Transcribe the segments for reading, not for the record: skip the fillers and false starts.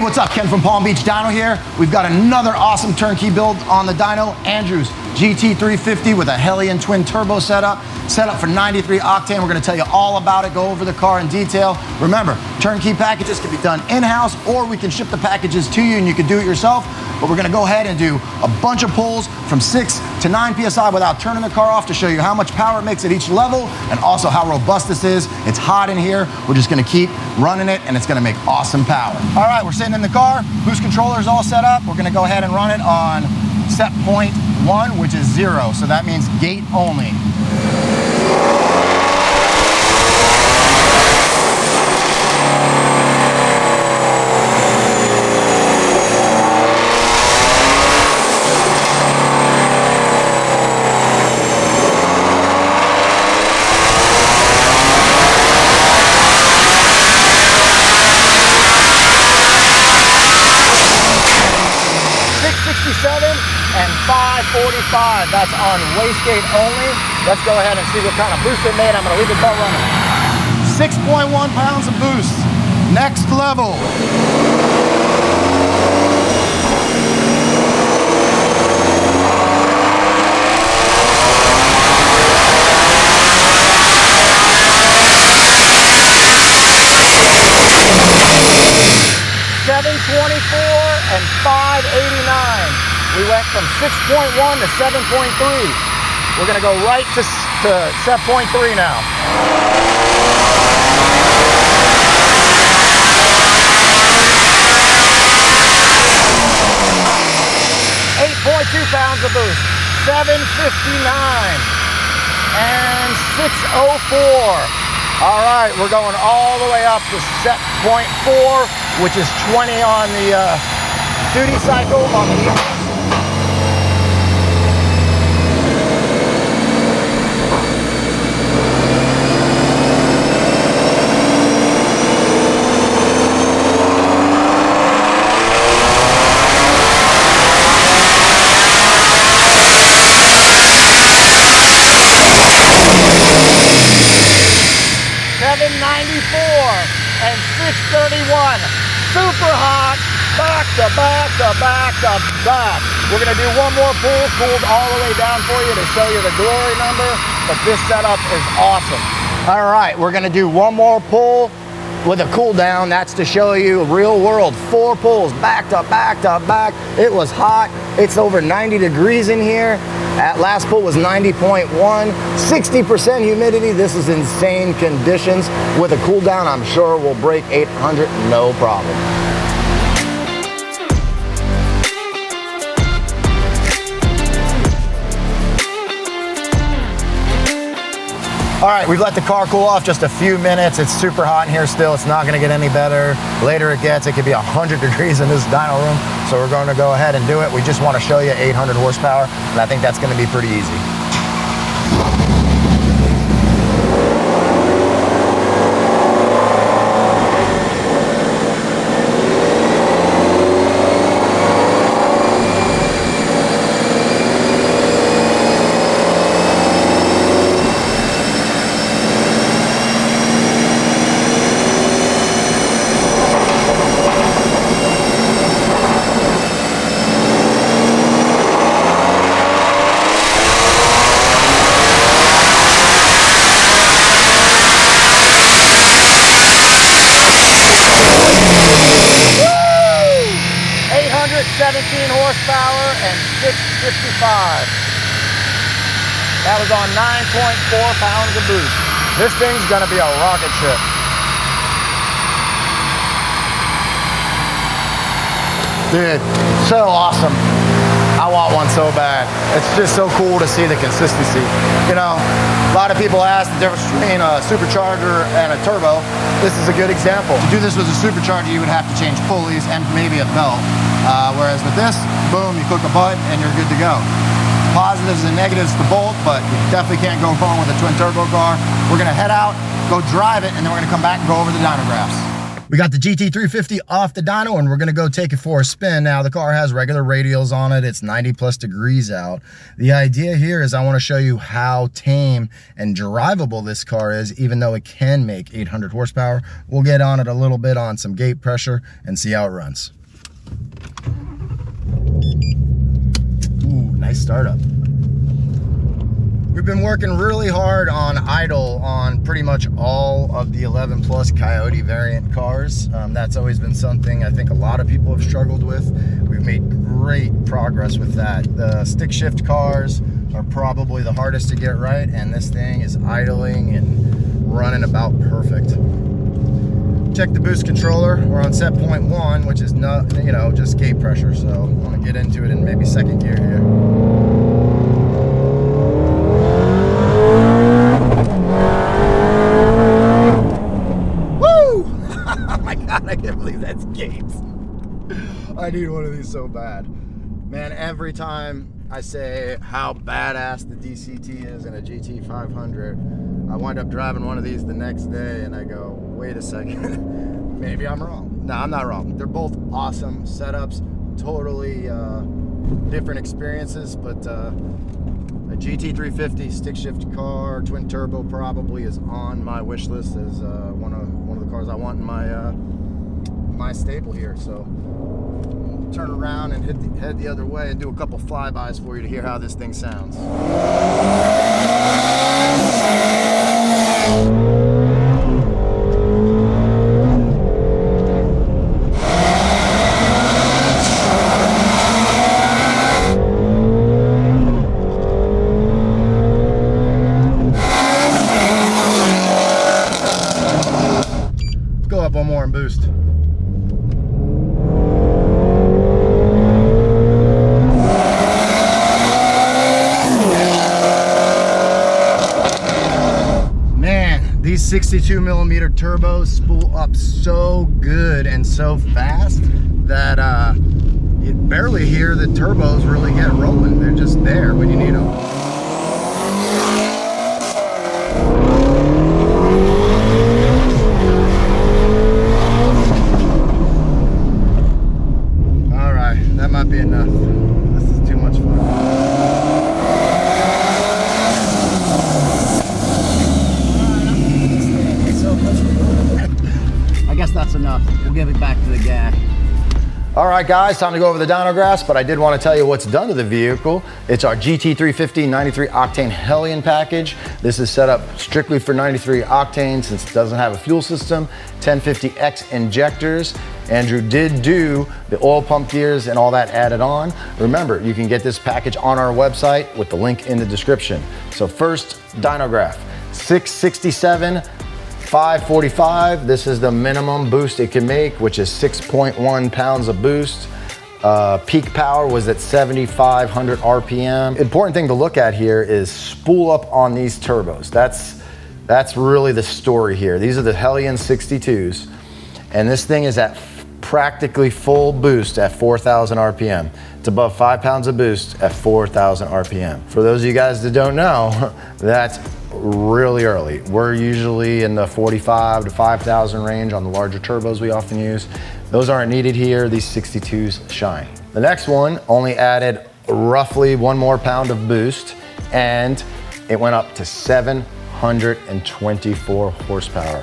what's up? Ken from Palm Beach Dyno here. We've got another awesome turnkey build on the dyno. Andrew's GT350 with a Hellion Twin Turbo setup for 93 Octane. We're gonna tell you all about it, go over the car in detail. Remember, turnkey packages can be done in-house, or we can ship the packages to you and you can do it yourself. But we're gonna go ahead and do a bunch of pulls from 6 to 9 PSI without turning the car off to show you how much power it makes at each level and also how robust this is. It's hot in here. We're just gonna keep running it and it's gonna make awesome power. All right, we're sitting in the car. Boost controller is all set up. We're gonna go ahead and run it on set point 1, which is 0. So that means gate only. And 545, that's on wastegate only. Let's go ahead and see what kind of boost it made. I'm gonna leave the car running. 6.1 pounds of boost, next level. And 589. We went from 6.1 to 7.3. We're gonna go right to set point 3 now. Pounds of boost, 759 and 604. All right, we're going all the way up to set point 4, which is 20 on the duty cycle on the 794 and 631. Super hot, back to back to back to back. We're gonna do one more pull, cooled all the way down for you to show you the glory number, but this setup is awesome. All right, we're gonna do one more pull with a cool down. That's to show you real world, 4 pulls, back to back to back. It was hot, it's over 90 degrees in here. That last pull was 90.1, 60% humidity. This is insane conditions. With a cool down, I'm sure we'll break 800, no problem. All right, we've let the car cool off just a few minutes. It's super hot in here still. It's not gonna get any better. Later it gets, it could be 100 degrees in this dyno room. So we're gonna go ahead and do it. We just wanna show you 800 horsepower, and I think that's gonna be pretty easy. Horsepower and 655. That was on 9.4 pounds of boost. This thing's gonna be a rocket ship. Dude, so awesome. I want one so bad. It's just so cool to see the consistency. You know, a lot of people ask the difference between a supercharger and a turbo. This is a good example. To do this with a supercharger, you would have to change pulleys and maybe a belt. Whereas with this, boom, you click a button and you're good to go. Positives and negatives to both, but you definitely can't go wrong with a twin turbo car. We're gonna head out, go drive it, and then we're gonna come back and go over the dynographs. We got the GT350 off the dyno, and we're gonna go take it for a spin. Now, the car has regular radials on it. It's 90+ degrees out. The idea here is I wanna show you how tame and drivable this car is, even though it can make 800 horsepower. We'll get on it a little bit on some gate pressure and see how it runs. Ooh, nice startup. We've been working really hard on idle on pretty much all of the 11 plus Coyote variant cars. That's always been something I think a lot of people have struggled with. We've made great progress with that. The stick shift cars are probably the hardest to get right, and this thing is idling and running about perfect. Check the boost controller. We're on set point 1, which is not, you know, just gate pressure. So I'm gonna get into it in maybe second gear here. I can't believe that's gates. I need one of these so bad. Man, every time I say how badass the DCT is in a GT500, I wind up driving one of these the next day and I go, wait a second, maybe I'm wrong. No, I'm not wrong. They're both awesome setups, totally different experiences, but a GT350 stick shift car, twin turbo probably is on my wish list as one of the cars I want in my stable here. So we'll turn around and head the other way and do a couple flybys for you to hear how this thing sounds. Go up one more and boost. These 62mm turbos spool up so good and so fast that you barely hear the turbos really get rolling. They're just there when you need them. All right, that might be enough. This is too much fun. I guess that's enough. We'll give it back to the guy. All right, guys, time to go over the dyno graphs, but I did want to tell you what's done to the vehicle. It's our GT350 93 Octane Hellion package. This is set up strictly for 93 Octane since it doesn't have a fuel system. 1050x Injectors. Andrew did do the oil pump gears and all that added on. Remember, you can get this package on our website with the link in the description. So first, dyno graph, 667, 545, this is the minimum boost it can make, which is 6.1 pounds of boost. Peak power was at 7,500 RPM. Important thing to look at here is spool up on these turbos. That's really the story here. These are the Hellion 62s, and this thing is at practically full boost at 4,000 RPM. It's above 5 pounds of boost at 4,000 RPM. For those of you guys that don't know, that's really early. We're usually in the 45 to 5,000 range on the larger turbos we often use. Those aren't needed here. These 62s shine. The next one only added roughly 1 more pound of boost, and it went up to 724 horsepower.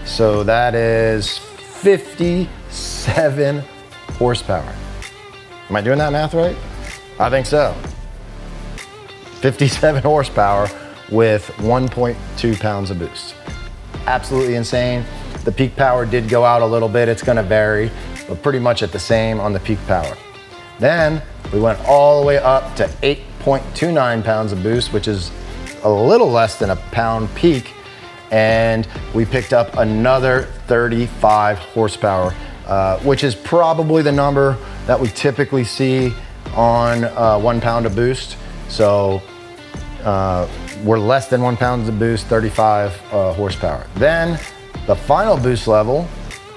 So that is 57 horsepower. Am I doing that math right? I think so. 57 horsepower with 1.2 pounds of boost. Absolutely insane. The peak power did go out a little bit. It's gonna vary, but pretty much at the same on the peak power. Then we went all the way up to 8.29 pounds of boost, which is a little less than a pound peak. And we picked up another 35 horsepower, which is probably the number that we typically see on 1 pound of boost. So we're less than 1 pound of boost, 35 horsepower. Then the final boost level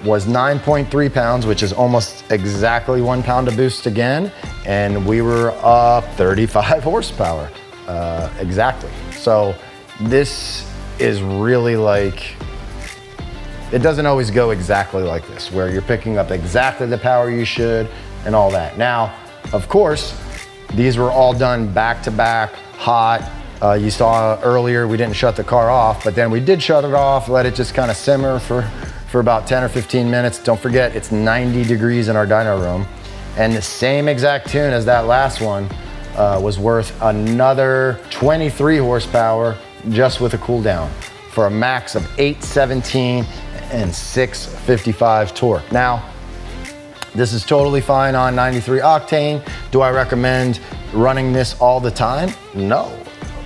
was 9.3 pounds, which is almost exactly 1 pound of boost again. And we were up 35 horsepower, exactly. So this is really like it doesn't always go exactly like this, where you're picking up exactly the power you should and all that. Now, of course, these were all done back to back, hot. You saw earlier we didn't shut the car off, but then we did shut it off, let it just kind of simmer for about 10 or 15 minutes. Don't forget, it's 90 degrees in our dyno room. And the same exact tune as that last one was worth another 23 horsepower just with a cool down for a max of 817 and 655 torque. Now, this is totally fine on 93 octane. Do I recommend running this all the time? No,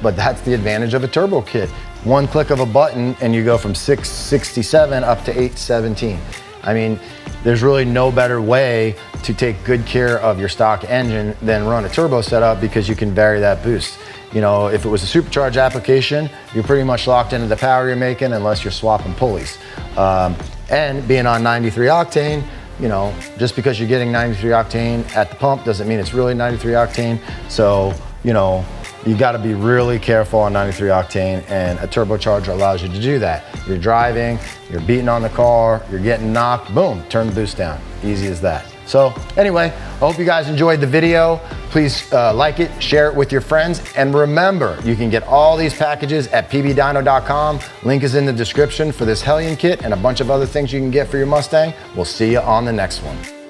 but that's the advantage of a turbo kit. One click of a button and you go from 667 up to 817. I mean, there's really no better way to take good care of your stock engine than run a turbo setup, because you can vary that boost. You know, if it was a supercharged application, you're pretty much locked into the power you're making unless you're swapping pulleys. And being on 93 octane, you know, just because you're getting 93 octane at the pump doesn't mean it's really 93 octane. So, you know, you got to be really careful on 93 octane, and a turbocharger allows you to do that. You're driving, you're beating on the car, you're getting knocked, boom, turn the boost down. Easy as that. So anyway, I hope you guys enjoyed the video. Please like it, share it with your friends, and remember, you can get all these packages at pbdyno.com. Link is in the description for this Hellion kit and a bunch of other things you can get for your Mustang. We'll see you on the next one.